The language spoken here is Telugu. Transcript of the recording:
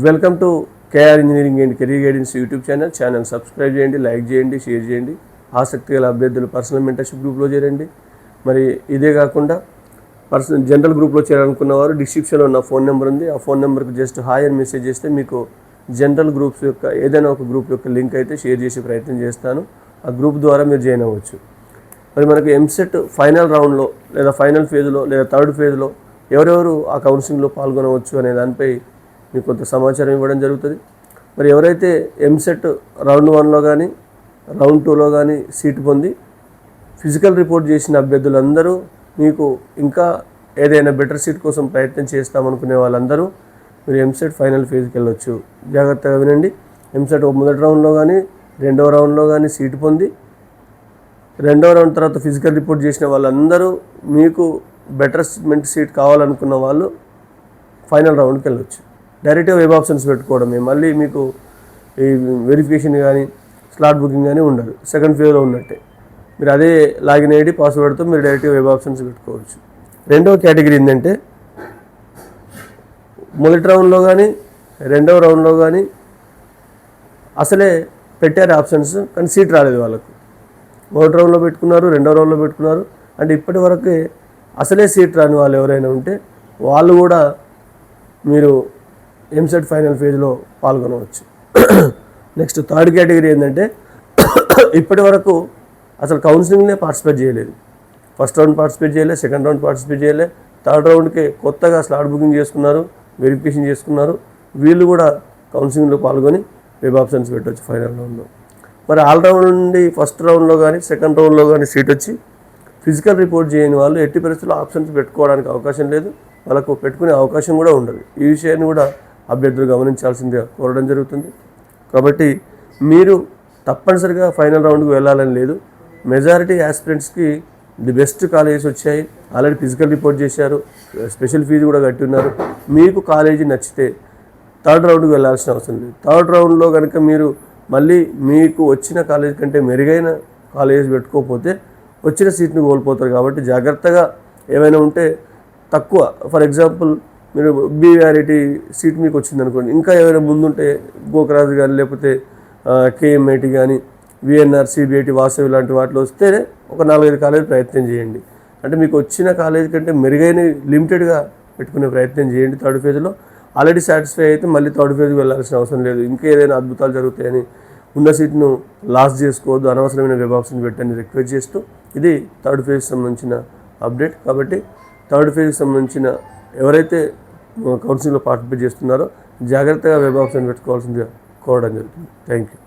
Welcome to KR engineering and career guidance YouTube channel subscribe చేయండి, లైక్ చేయండి, షేర్ చేయండి. ఆసక్తి గల అభ్యర్థులు పర్సనల్ మెంటర్షిప్ గ్రూప్లో చేరండి. మరి ఇదే కాకుండా జనరల్ గ్రూప్లో చేరాలనుకున్న వారు డిస్క్రిప్షన్లో ఉన్న ఫోన్ నెంబర్ ఉంది. ఆ ఫోన్ నెంబర్కి జస్ట్ హాయ్ అని మెసేజ్ చేస్తే మీకు జనరల్ గ్రూప్స్ యొక్క ఏదైనా ఒక గ్రూప్ యొక్క లింక్ అయితే షేర్ చేసే ప్రయత్నం చేస్తాను. ఆ గ్రూప్ ద్వారా మీరు జాయిన్ అవ్వచ్చు. మరి మనకు ఎంసెట్ ఫైనల్ రౌండ్లో లేదా ఫైనల్ ఫేజ్లో లేదా థర్డ్ ఫేజ్లో ఎవరెవరు ఆ కౌన్సిలింగ్లో పాల్గొనవచ్చు అనే దానిపై మీకు కొంత సమాచారం ఇవ్వడం జరుగుతుంది. మరి ఎవరైతే ఎంసెట్ రౌండ్ 1లో కానీ రౌండ్ 2లో కానీ సీటు పొంది ఫిజికల్ రిపోర్ట్ చేసిన అభ్యర్థులందరూ మీకు ఇంకా ఏదైనా బెటర్ సీట్ కోసం ప్రయత్నం చేస్తామనుకునే వాళ్ళందరూ మీరు ఎంసెట్ ఫైనల్ ఫేజ్కి వెళ్ళొచ్చు. జాగ్రత్తగా వినండి. ఎంసెట్ మొదటి రౌండ్లో కానీ రెండవ రౌండ్లో కానీ సీటు పొంది రెండవ రౌండ్ తర్వాత ఫిజికల్ రిపోర్ట్ చేసిన వాళ్ళందరూ మీకు బెటర్మెంట్ సీట్ కావాలనుకున్న వాళ్ళు ఫైనల్ రౌండ్కి వెళ్ళొచ్చు. డైరెక్ట్గా వెబ్ ఆప్షన్స్ పెట్టుకోవడమే, మళ్ళీ మీకు ఈ వెరిఫికేషన్ కానీ స్లాట్ బుకింగ్ కానీ ఉండదు. సెకండ్ ఫేజ్లో ఉన్నట్టే మీరు అదే లాగిన్ ఐడి పాస్వర్డ్తో మీరు డైరెక్ట్గా వెబ్ ఆప్షన్స్ పెట్టుకోవచ్చు. రెండవ కేటగిరీ ఏంటంటే మొదటి రౌండ్లో కానీ రెండవ రౌండ్లో కానీ అసలే పెట్టారు ఆప్షన్స్, కానీ సీట్ రాలేదు వాళ్ళకు. మొదటి రౌండ్లో పెట్టుకున్నారు, రెండవ రౌండ్లో పెట్టుకున్నారు. అంటే ఇప్పటి వరకు అసలే సీట్ రాని వాళ్ళు ఎవరైనా ఉంటే వాళ్ళు కూడా మీరు ఎంసెట్ ఫైనల్ ఫేజ్లో పాల్గొనవచ్చు. నెక్స్ట్ థర్డ్ కేటగిరీ ఏంటంటే ఇప్పటి వరకు అసలు కౌన్సిలింగ్నే పార్టిసిపేట్ చేయలేదు. ఫస్ట్ రౌండ్ పార్టిసిపేట్ చేయలేదు, సెకండ్ రౌండ్ పార్టిసిపేట్ చేయలేదు, థర్డ్ రౌండ్కి కొత్తగా స్లాట్ బుకింగ్ చేసుకున్నారు, వెరిఫికేషన్ చేసుకున్నారు. వీళ్ళు కూడా కౌన్సిలింగ్లో పాల్గొని వెబ్ ఆప్షన్స్ పెట్టవచ్చు ఫైనల్ రౌండ్లో. మరి ఆల్ రౌండ్ నుండి ఫస్ట్ రౌండ్లో కానీ సెకండ్ రౌండ్లో కానీ సీట్ వచ్చి ఫిజికల్ రిపోర్ట్ చేయని వాళ్ళు ఎట్టి పరిస్థితుల్లో ఆప్షన్స్ పెట్టుకోవడానికి అవకాశం లేదు, వాళ్ళకు పెట్టుకునే అవకాశం కూడా ఉండదు. ఈ విషయాన్ని కూడా అభ్యర్థులు గమనించాల్సిందిగా కోరడం జరుగుతుంది. కాబట్టి మీరు తప్పనిసరిగా ఫైనల్ రౌండ్కి వెళ్ళాలని లేదు. మెజారిటీ ఆస్పిరెంట్స్కి ది బెస్ట్ కాలేజెస్ వచ్చాయి, ఆల్రెడీ ఫిజికల్ రిపోర్ట్ చేశారు, స్పెషల్ ఫీజు కూడా కట్టి ఉన్నారు. మీకు కాలేజీ నచ్చితే థర్డ్ రౌండ్కి వెళ్ళాల్సిన అవసరం లేదు. థర్డ్ రౌండ్లో కనుక మీరు మళ్ళీ మీకు వచ్చిన కాలేజ్ కంటే మెరుగైన కాలేజెస్ పెట్టుకోకపోతే వచ్చిన సీట్ని కోల్పోతారు. కాబట్టి జాగ్రత్తగా ఏమైనా ఉంటే తక్కువ, ఫర్ ఎగ్జాంపుల్ మీరు బీఆర్ఐటీ సీట్ మీకు వచ్చింది అనుకోండి, ఇంకా ఏమైనా ముందుంటే గోకరాజు కానీ లేకపోతే కేఎంఐటి కానీ విఎన్ఆర్ సిబిఐటి వాసవి లాంటి వాటిలో వస్తే ఒక 4-5 కాలేజీ ప్రయత్నం చేయండి. అంటే మీకు వచ్చిన కాలేజీ కంటే మెరుగైన లిమిటెడ్గా పెట్టుకునే ప్రయత్నం చేయండి. థర్డ్ ఫేజ్లో ఆల్రెడీ సాటిస్ఫై అయితే మళ్ళీ థర్డ్ ఫేజ్కి వెళ్ళాల్సిన అవసరం లేదు. ఇంకా ఏదైనా అద్భుతాలు జరుగుతాయని ఉన్న సీట్ను లాస్ చేసుకోవద్దు, అనవసరమైన వెబ్ ఆప్షన్ పెట్టని రిక్వెస్ట్ చేస్తూ ఇది థర్డ్ ఫేజ్కి సంబంధించిన అప్డేట్. కాబట్టి థర్డ్ ఫేజ్కి సంబంధించిన ఎవరైతే కౌన్సిలింగ్లో పార్టిసిపేట్ చేస్తున్నారో జాగ్రత్తగా వెబ్ ఆప్షన్ పెట్టుకోవాల్సిందిగా కోరడం జరుగుతుంది. Thank you.